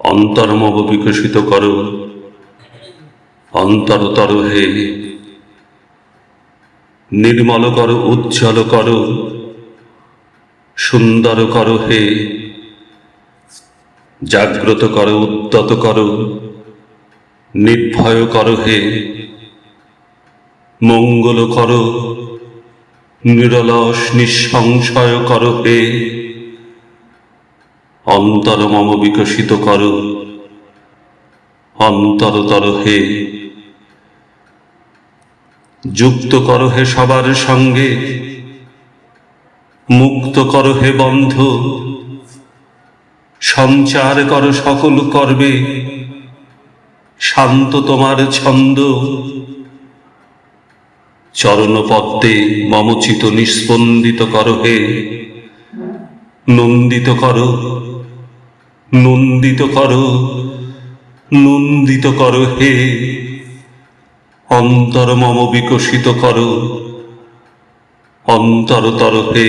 অন্তর্মব বিকশিত করো, অন্তরতর হে নির্মল করো, উজ্জ্বল করো, সুন্দর করো হে জাগ্রত করো, উদ্যত করো, নির্ভয় করো হে মঙ্গল করো, নিরলস নিঃসংশয় করো হে অন্তরমম বিকশিত করো, অন্তরতর হে যুক্ত করো হে সবার সঙ্গে, মুক্ত করো হে বন্ধ, সঞ্চার করো সকল কর্মে, শান্ত তোমার ছন্দ, চরণপদ্মে মমচিত নিস্পন্দিত করো হে নন্দিত করো, নন্দিত করো, নন্দিত করো হে অন্তর্মম বিকশিত করো, অন্তরতর হে।